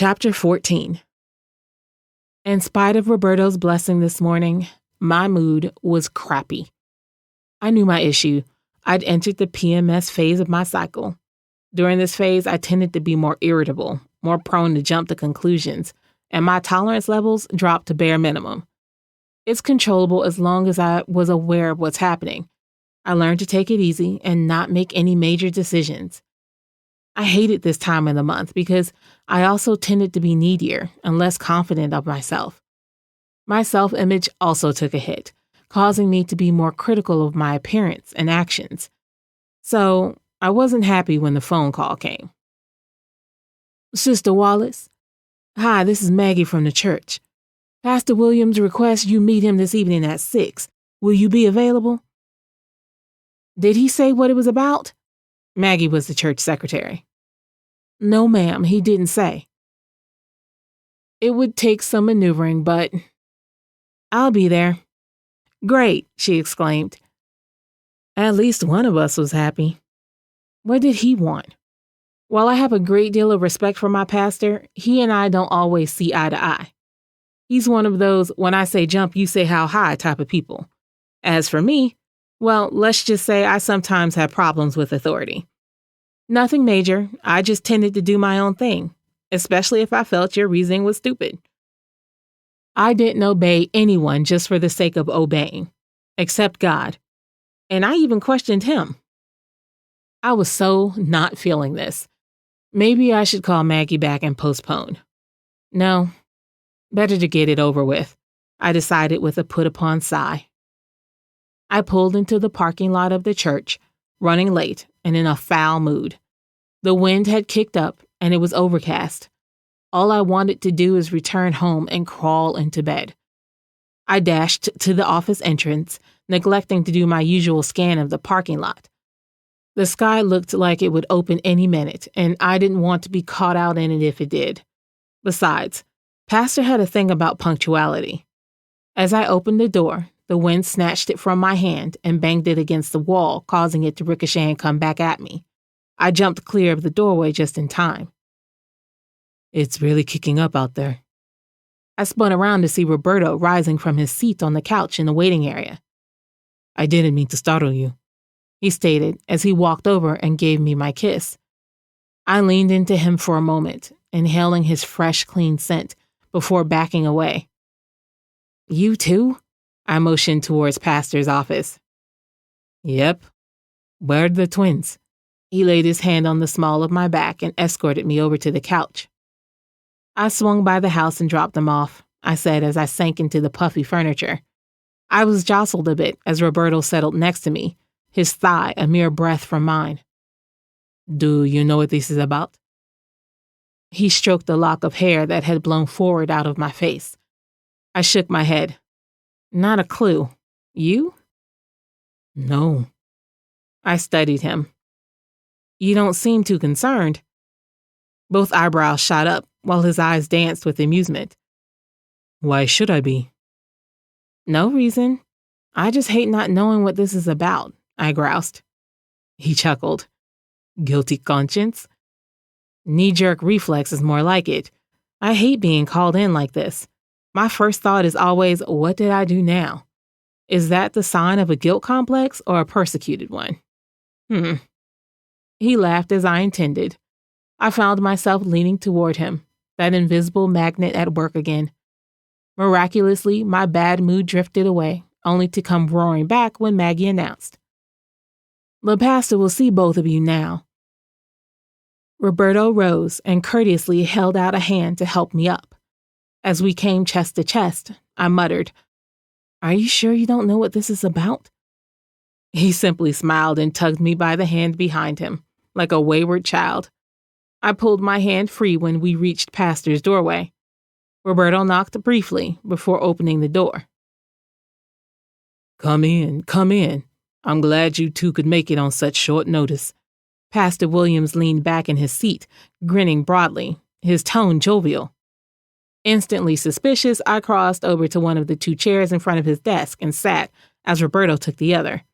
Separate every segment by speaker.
Speaker 1: Chapter 14. In spite of Roberto's blessing this morning, my mood was crappy. I knew my issue. I'd entered the PMS phase of my cycle. During this phase, I tended to be more irritable, more prone to jump to conclusions, and my tolerance levels dropped to bare minimum. It's controllable as long as I was aware of what's happening. I learned to take it easy and not make any major decisions. I hated this time of the month because I also tended to be needier and less confident of myself. My self-image also took a hit, causing me to be more critical of my appearance and actions. So I wasn't happy when the phone call came. Sister Wallace? Hi, this is Maggie from the church. Pastor Williams requests you meet him this evening at 6. Will you be available? Did he say what it was about? Maggie was the church secretary. No, ma'am, he didn't say. It would take some maneuvering, but I'll be there. Great, she exclaimed. At least one of us was happy. What did he want? While I have a great deal of respect for my pastor, he and I don't always see eye to eye. He's one of those, when I say jump, you say how high type of people. As for me, well, let's just say I sometimes have problems with authority. Nothing major, I just tended to do my own thing, especially if I felt your reasoning was stupid. I didn't obey anyone just for the sake of obeying, except God, and I even questioned him. I was so not feeling this. Maybe I should call Maggie back and postpone. No, better to get it over with, I decided with a put-upon sigh. I pulled into the parking lot of the church, running late and in a foul mood. The wind had kicked up and it was overcast. All I wanted to do is return home and crawl into bed. I dashed to the office entrance, neglecting to do my usual scan of the parking lot. The sky looked like it would open any minute, and I didn't want to be caught out in it if it did. Besides, Pastor had a thing about punctuality. As I opened the door, the wind snatched it from my hand and banged it against the wall, causing it to ricochet and come back at me. I jumped clear of the doorway just in time. It's really kicking up out there. I spun around to see Roberto rising from his seat on the couch in the waiting area. I didn't mean to startle you, he stated as he walked over and gave me my kiss. I leaned into him for a moment, inhaling his fresh, clean scent before backing away. You too? I motioned towards Pastor's office. Yep. Where are the twins? He laid his hand on the small of my back and escorted me over to the couch. I swung by the house and dropped them off, I said as I sank into the puffy furniture. I was jostled a bit as Roberto settled next to me, his thigh a mere breath from mine. Do you know what this is about? He stroked the lock of hair that had blown forward out of my face. I shook my head. Not a clue. You? No. I studied him. You don't seem too concerned. Both eyebrows shot up while his eyes danced with amusement. Why should I be? No reason. I just hate not knowing what this is about, I groused. He chuckled. Guilty conscience? Knee-jerk reflex is more like it. I hate being called in like this. My first thought is always, what did I do now? Is that the sign of a guilt complex or a persecuted one? He laughed as I intended. I found myself leaning toward him, that invisible magnet at work again. Miraculously, my bad mood drifted away, only to come roaring back when Maggie announced, "The pastor will see both of you now." Roberto rose and courteously held out a hand to help me up. As we came chest to chest, I muttered, "Are you sure you don't know what this is about?" He simply smiled and tugged me by the hand behind him, like a wayward child. I pulled my hand free when we reached Pastor's doorway. Roberto knocked briefly before opening the door. Come in, come in. I'm glad you two could make it on such short notice." Pastor Williams leaned back in his seat, grinning broadly, his tone jovial. Instantly suspicious, I crossed over to one of the two chairs in front of his desk and sat as Roberto took the other.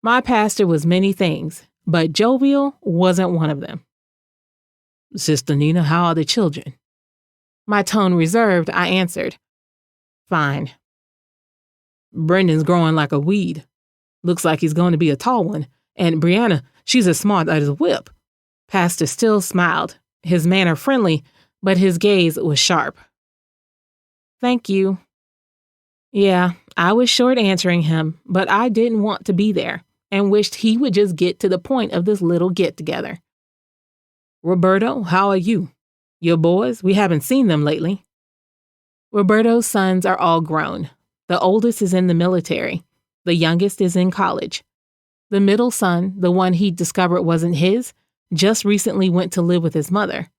Speaker 1: My pastor was many things, but jovial wasn't one of them. Sister Nina, how are the children? My tone reserved, I answered, "Fine." "Brendan's growing like a weed. Looks like he's going to be a tall one. And Brianna, she's as smart as a whip." Pastor still smiled, his manner friendly, but his gaze was sharp. "Thank you." Yeah, I was short answering him, but I didn't want to be there and wished he would just get to the point of this little get-together. "Roberto, how are you? Your boys, we haven't seen them lately." Roberto's sons are all grown. The oldest is in the military. The youngest is in college. The middle son, the one he discovered wasn't his, just recently went to live with his mother.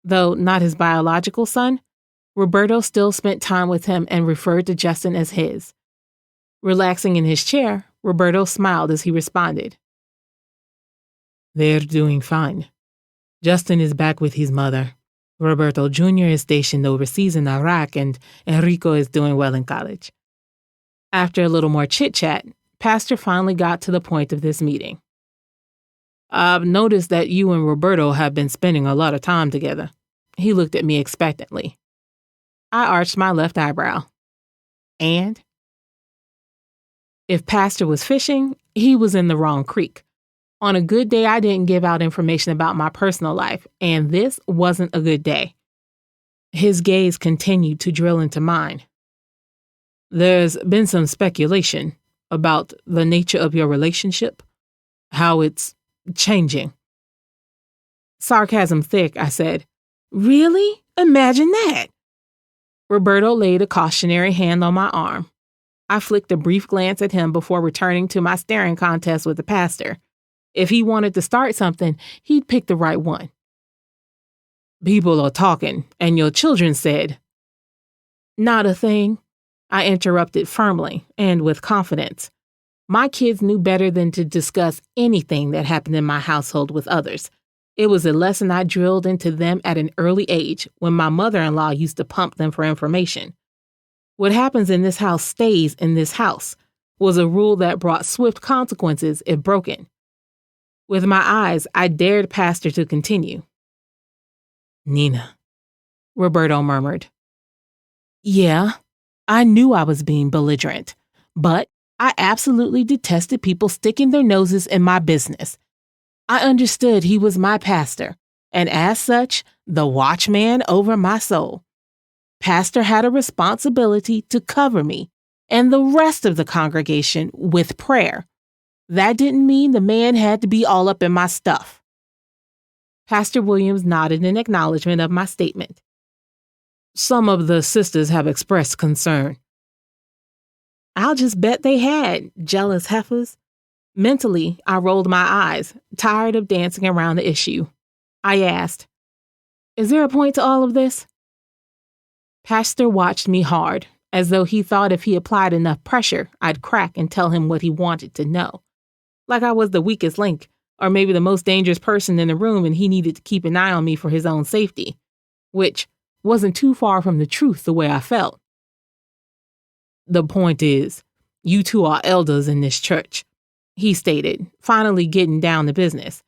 Speaker 1: Though not his biological son, Roberto still spent time with him and referred to Justin as his. Relaxing in his chair, Roberto smiled as he responded, "They're doing fine. Justin is back with his mother. Roberto Jr. is stationed overseas in Iraq, and Enrico is doing well in college." After a little more chit-chat, Pastor finally got to the point of this meeting. "I've noticed that you and Roberto have been spending a lot of time together." He looked at me expectantly. I arched my left eyebrow. And? If Pastor was fishing, he was in the wrong creek. On a good day, I didn't give out information about my personal life, and this wasn't a good day. His gaze continued to drill into mine. "There's been some speculation about the nature of your relationship, how it's changing." Sarcasm thick, I said, "Really? Imagine that." Roberto laid a cautionary hand on my arm. I flicked a brief glance at him before returning to my staring contest with the pastor. If he wanted to start something, he'd pick the right one. "People are talking, and your children said." "Not a thing," I interrupted firmly and with confidence. My kids knew better than to discuss anything that happened in my household with others. It was a lesson I drilled into them at an early age when my mother-in-law used to pump them for information. "What happens in this house stays in this house" was a rule that brought swift consequences if broken. With my eyes, I dared Pastor to continue. "Nina," Roberto murmured. Yeah, I knew I was being belligerent, but I absolutely detested people sticking their noses in my business. I understood he was my pastor, and as such, the watchman over my soul. Pastor had a responsibility to cover me and the rest of the congregation with prayer. That didn't mean the man had to be all up in my stuff. Pastor Williams nodded in acknowledgement of my statement. "Some of the sisters have expressed concern." I'll just bet they had, jealous heifers. Mentally, I rolled my eyes, tired of dancing around the issue. I asked, "Is there a point to all of this?" Pastor watched me hard, as though he thought if he applied enough pressure, I'd crack and tell him what he wanted to know. Like I was the weakest link, or maybe the most dangerous person in the room and he needed to keep an eye on me for his own safety, which wasn't too far from the truth the way I felt. "The point is, you two are elders in this church," he stated, finally getting down to business.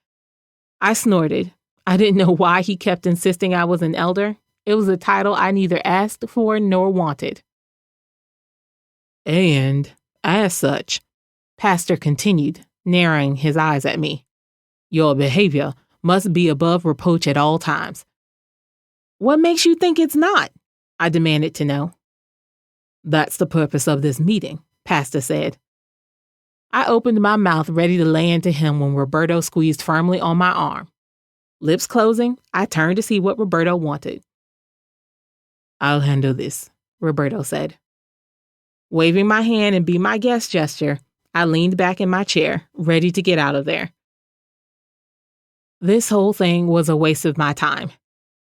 Speaker 1: I snorted. I didn't know why he kept insisting I was an elder. It was a title I neither asked for nor wanted. "And, as such," Pastor continued, narrowing his eyes at me, "your behavior must be above reproach at all times." "What makes you think it's not?" I demanded to know. "That's the purpose of this meeting," Pastor said. I opened my mouth ready to lay into him when Roberto squeezed firmly on my arm. Lips closing, I turned to see what Roberto wanted. "I'll handle this," Roberto said. Waving my hand and be my guest gesture, I leaned back in my chair, ready to get out of there. This whole thing was a waste of my time.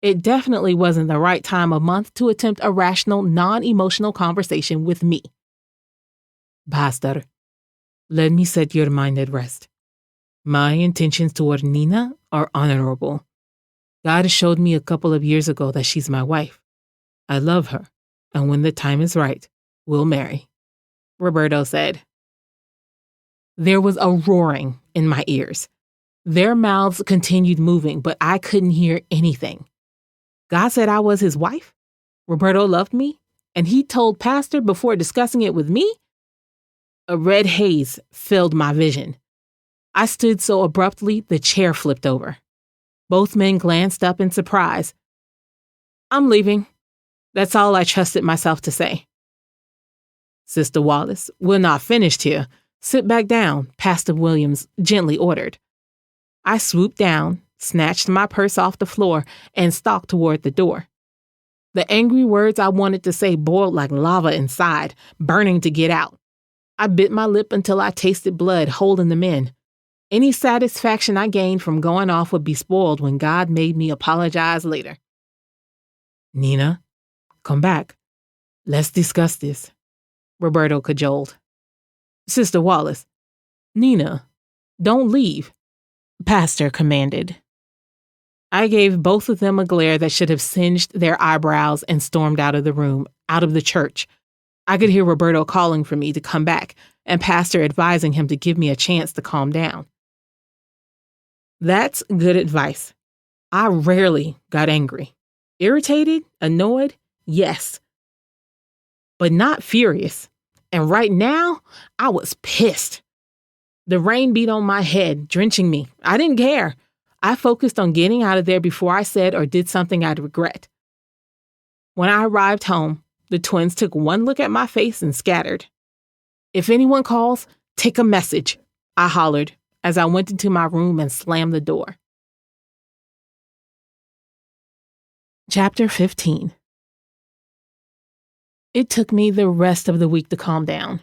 Speaker 1: It definitely wasn't the right time of month to attempt a rational, non-emotional conversation with me. "Pastor, let me set your mind at rest. My intentions toward Nina are honorable. God showed me a couple of years ago that she's my wife. I love her, and when the time is right, we'll marry," Roberto said. There was a roaring in my ears. Their mouths continued moving, but I couldn't hear anything. God said I was his wife? Roberto loved me, and he told Pastor before discussing it with me? A red haze filled my vision. I stood so abruptly the chair flipped over. Both men glanced up in surprise. I'm leaving. That's all I trusted myself to say. Sister Wallace, we're not finished here. Sit back down, Pastor Williams gently ordered. I swooped down, snatched my purse off the floor, and stalked toward the door. The angry words I wanted to say boiled like lava inside, burning to get out. I bit my lip until I tasted blood, holding them in. Any satisfaction I gained from going off would be spoiled when God made me apologize later. Nina, come back. Let's discuss this, Roberto cajoled. Sister Wallace, Nina, don't leave, Pastor commanded. I gave both of them a glare that should have singed their eyebrows and stormed out of the room, out of the church. I could hear Roberto calling for me to come back and Pastor advising him to give me a chance to calm down. That's good advice. I rarely got angry. Irritated? Annoyed? Yes. But not furious. And right now, I was pissed. The rain beat on my head, drenching me. I didn't care. I focused on getting out of there before I said or did something I'd regret. When I arrived home, the twins took one look at my face and scattered. If anyone calls, take a message, I hollered as I went into my room and slammed the door. Chapter 15. It took me the rest of the week to calm down.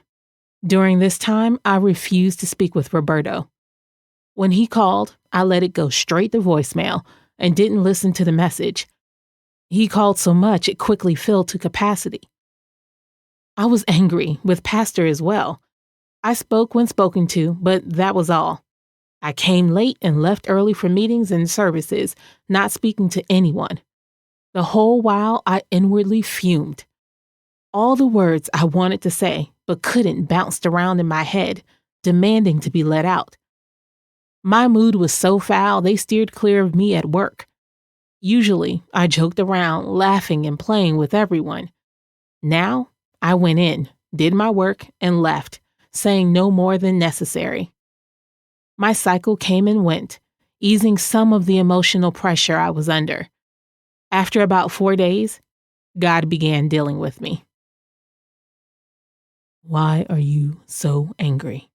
Speaker 1: During this time, I refused to speak with Roberto. When he called, I let it go straight to voicemail and didn't listen to the message. He called so much it quickly filled to capacity. I was angry with Pastor as well. I spoke when spoken to, but that was all. I came late and left early for meetings and services, not speaking to anyone. The whole while I inwardly fumed. All the words I wanted to say, but couldn't, bounced around in my head, demanding to be let out. My mood was so foul they steered clear of me at work. Usually, I joked around, laughing and playing with everyone. Now, I went in, did my work, and left, saying no more than necessary. My cycle came and went, easing some of the emotional pressure I was under. After about 4 days, God began dealing with me. Why are you so angry?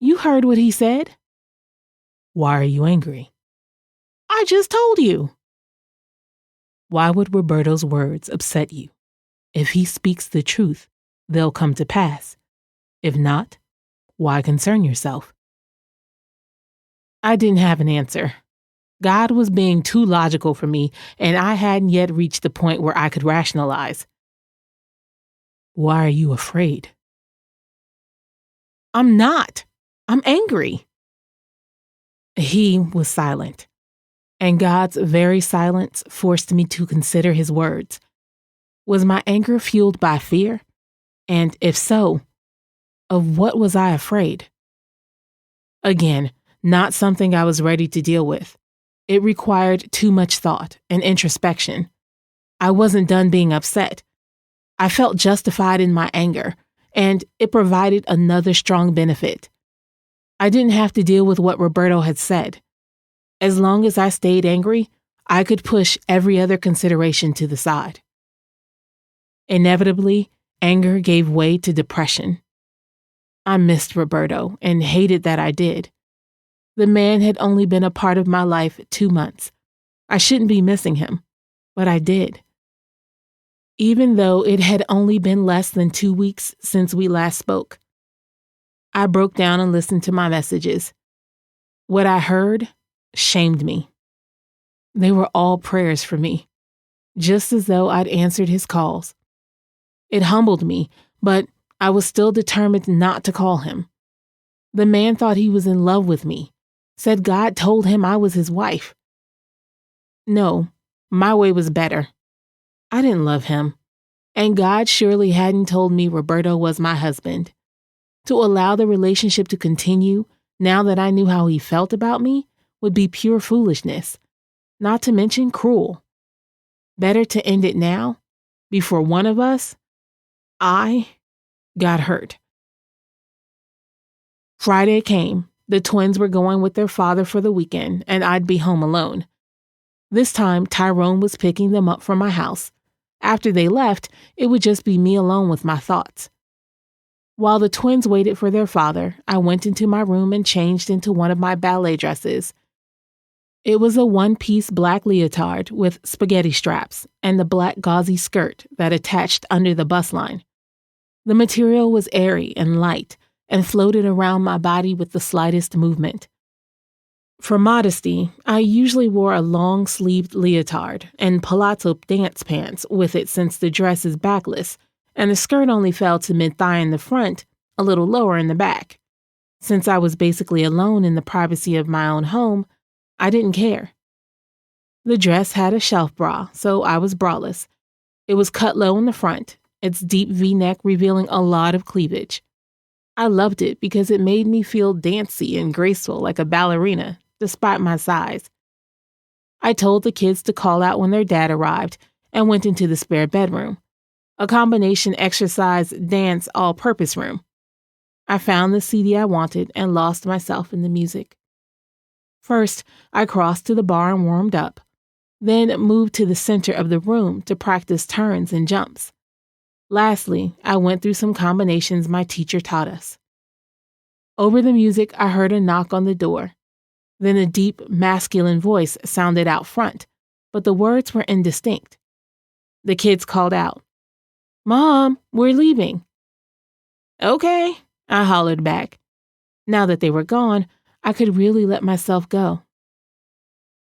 Speaker 1: You heard what he said. Why are you angry? I just told you. Why would Roberto's words upset you? If he speaks the truth, they'll come to pass. If not, why concern yourself? I didn't have an answer. God was being too logical for me, and I hadn't yet reached the point where I could rationalize. Why are you afraid? I'm not. I'm angry. He was silent, and God's very silence forced me to consider his words. Was my anger fueled by fear? And if so, of what was I afraid? Again, not something I was ready to deal with. It required too much thought and introspection. I wasn't done being upset. I felt justified in my anger, and it provided another strong benefit. I didn't have to deal with what Roberto had said. As long as I stayed angry, I could push every other consideration to the side. Inevitably, anger gave way to depression. I missed Roberto and hated that I did. The man had only been a part of my life 2 months. I shouldn't be missing him, but I did. Even though it had only been less than 2 weeks since we last spoke. I broke down and listened to my messages. What I heard shamed me. They were all prayers for me, just as though I'd answered his calls. It humbled me, but I was still determined not to call him. The man thought he was in love with me, said God told him I was his wife. No, my way was better. I didn't love him, and God surely hadn't told me Roberto was my husband. To allow the relationship to continue, now that I knew how he felt about me, would be pure foolishness, not to mention cruel. Better to end it now, before one of us, I, got hurt. Friday came. The twins were going with their father for the weekend, and I'd be home alone. This time, Tyrone was picking them up from my house. After they left, it would just be me alone with my thoughts. While the twins waited for their father, I went into my room and changed into one of my ballet dresses. It was a one-piece black leotard with spaghetti straps and the black gauzy skirt that attached under the bust line. The material was airy and light and floated around my body with the slightest movement. For modesty, I usually wore a long-sleeved leotard and palazzo dance pants with it since the dress is backless, and the skirt only fell to mid-thigh in the front, a little lower in the back. Since I was basically alone in the privacy of my own home, I didn't care. The dress had a shelf bra, so I was braless. It was cut low in the front, its deep V-neck revealing a lot of cleavage. I loved it because it made me feel dancy and graceful like a ballerina, despite my size. I told the kids to call out when their dad arrived and went into the spare bedroom, a combination exercise, dance, all-purpose room. I found the CD I wanted and lost myself in the music. First, I crossed to the bar and warmed up, then moved to the center of the room to practice turns and jumps. Lastly, I went through some combinations my teacher taught us. Over the music, I heard a knock on the door. Then a deep, masculine voice sounded out front, but the words were indistinct. The kids called out, "Mom, we're leaving." "Okay," I hollered back. Now that they were gone, I could really let myself go.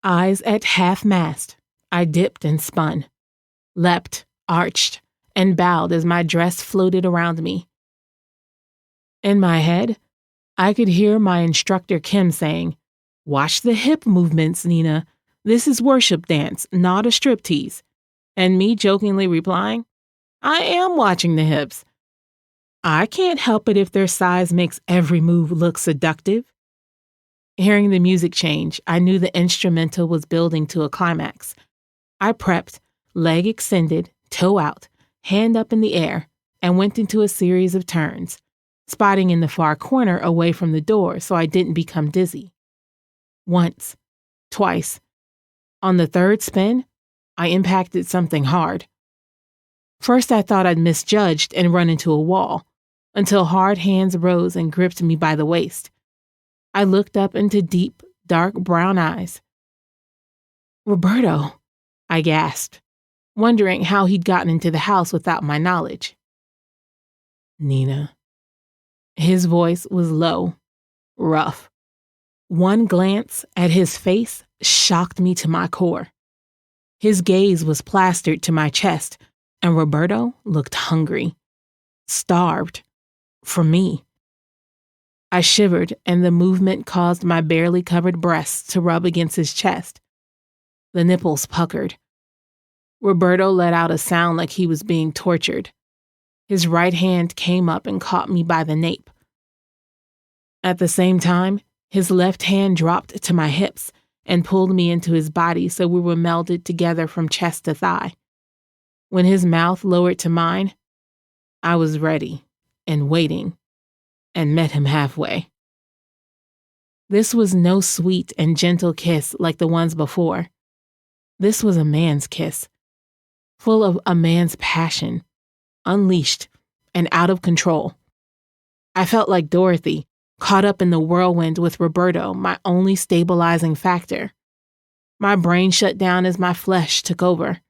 Speaker 1: Eyes at half-mast, I dipped and spun, leapt, arched, and bowed as my dress floated around me. In my head, I could hear my instructor Kim saying, "Watch the hip movements, Nina. This is worship dance, not a striptease." And me jokingly replying, "I am watching the hips. I can't help it if their size makes every move look seductive." Hearing the music change, I knew the instrumental was building to a climax. I prepped, leg extended, toe out, hand up in the air, and went into a series of turns, spotting in the far corner away from the door so I didn't become dizzy. Once, twice. On the third spin, I impacted something hard. First, I thought I'd misjudged and run into a wall, until hard hands rose and gripped me by the waist. I looked up into deep, dark brown eyes. "Roberto," I gasped, wondering how he'd gotten into the house without my knowledge. "Nina." His voice was low, rough. One glance at his face shocked me to my core. His gaze was plastered to my chest, and Roberto looked hungry, starved, for me. I shivered, and the movement caused my barely covered breasts to rub against his chest. The nipples puckered. Roberto let out a sound like he was being tortured. His right hand came up and caught me by the nape. At the same time, his left hand dropped to my hips and pulled me into his body so we were melded together from chest to thigh. When his mouth lowered to mine, I was ready and waiting, and met him halfway. This was no sweet and gentle kiss like the ones before. This was a man's kiss, full of a man's passion, unleashed and out of control. I felt like Dorothy, caught up in the whirlwind with Roberto, my only stabilizing factor. My brain shut down as my flesh took over.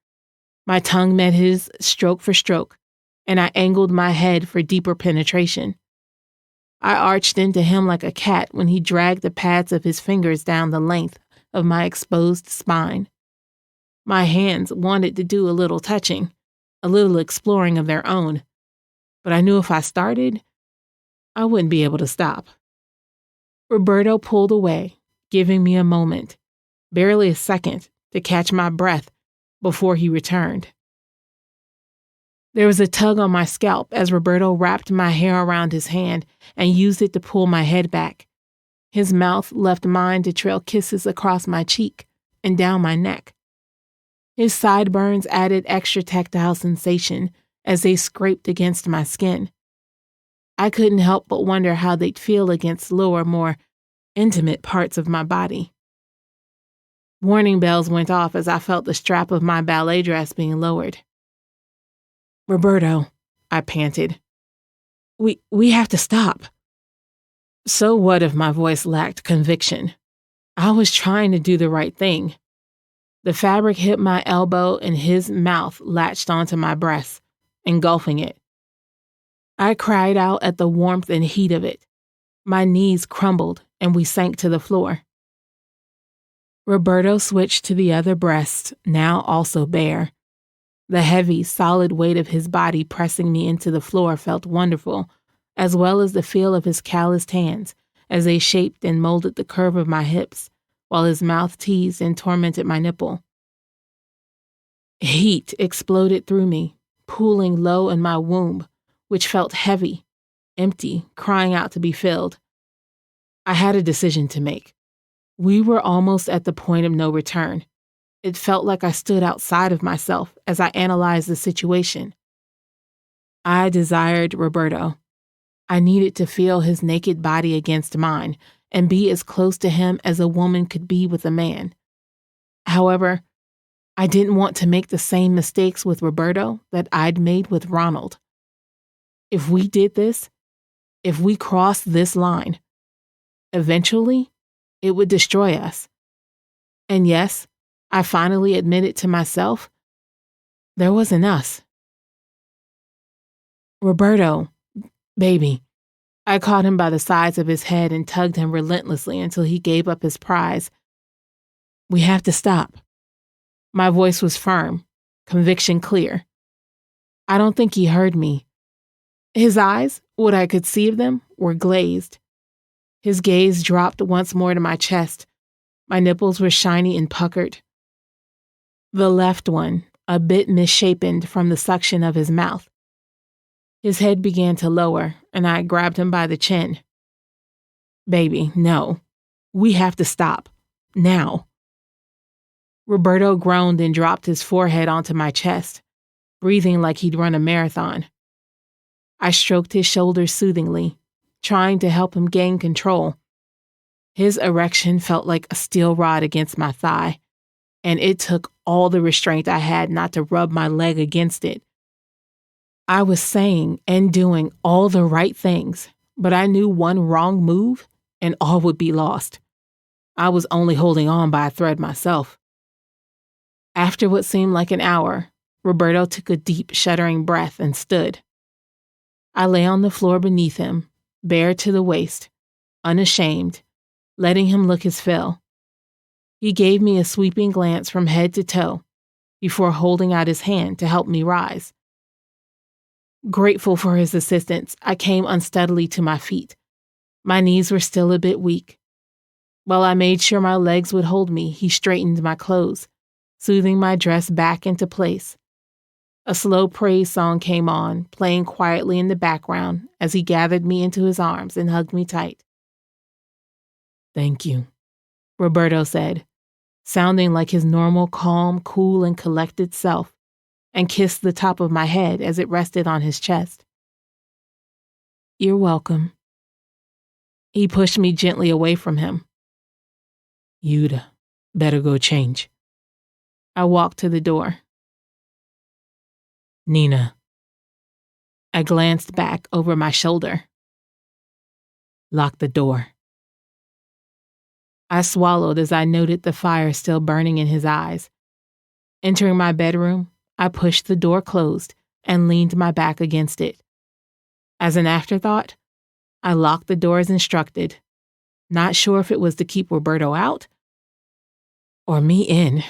Speaker 1: My tongue met his stroke for stroke, and I angled my head for deeper penetration. I arched into him like a cat when he dragged the pads of his fingers down the length of my exposed spine. My hands wanted to do a little touching, a little exploring of their own, but I knew if I started, I wouldn't be able to stop. Roberto pulled away, giving me a moment, barely a second, to catch my breath before he returned. There was a tug on my scalp as Roberto wrapped my hair around his hand and used it to pull my head back. His mouth left mine to trail kisses across my cheek and down my neck. His sideburns added extra tactile sensation as they scraped against my skin. I couldn't help but wonder how they'd feel against lower, more intimate parts of my body. Warning bells went off as I felt the strap of my ballet dress being lowered. "Roberto," I panted. We have to stop." So what if my voice lacked conviction? I was trying to do the right thing. The fabric hit my elbow and his mouth latched onto my breast, engulfing it. I cried out at the warmth and heat of it. My knees crumbled and we sank to the floor. Roberto switched to the other breast, now also bare. The heavy, solid weight of his body pressing me into the floor felt wonderful, as well as the feel of his calloused hands as they shaped and molded the curve of my hips, while his mouth teased and tormented my nipple. Heat exploded through me, pooling low in my womb, which felt heavy, empty, crying out to be filled. I had a decision to make. We were almost at the point of no return. It felt like I stood outside of myself as I analyzed the situation. I desired Roberto. I needed to feel his naked body against mine and be as close to him as a woman could be with a man. However, I didn't want to make the same mistakes with Roberto that I'd made with Ronald. If we did this, if we crossed this line, eventually, it would destroy us. And yes, I finally admitted to myself, there wasn't us. "Roberto, baby." I caught him by the sides of his head and tugged him relentlessly until he gave up his prize. "We have to stop." My voice was firm, conviction clear. I don't think he heard me. His eyes, what I could see of them, were glazed. His gaze dropped once more to my chest. My nipples were shiny and puckered. The left one, a bit misshapen from the suction of his mouth. His head began to lower, and I grabbed him by the chin. "Baby, no. We have to stop. Now." Roberto groaned and dropped his forehead onto my chest, breathing like he'd run a marathon. I stroked his shoulders soothingly, trying to help him gain control. His erection felt like a steel rod against my thigh, and it took all the restraint I had not to rub my leg against it. I was saying and doing all the right things, but I knew one wrong move and all would be lost. I was only holding on by a thread myself. After what seemed like an hour, Roberto took a deep, shuddering breath and stood. I lay on the floor beneath him, bare to the waist, unashamed, letting him look his fill. He gave me a sweeping glance from head to toe before holding out his hand to help me rise. Grateful for his assistance, I came unsteadily to my feet. My knees were still a bit weak. While I made sure my legs would hold me, he straightened my clothes, soothing my dress back into place. A slow praise song came on, playing quietly in the background as he gathered me into his arms and hugged me tight. "Thank you," Roberto said, sounding like his normal, calm, cool, and collected self, and kissed the top of my head as it rested on his chest. "You're welcome." He pushed me gently away from him. "You'd better go change." I walked to the door. "Nina." I glanced back over my shoulder. "Lock the door." I swallowed as I noted the fire still burning in his eyes. Entering my bedroom, I pushed the door closed and leaned my back against it. As an afterthought, I locked the door as instructed, not sure if it was to keep Roberto out or me in.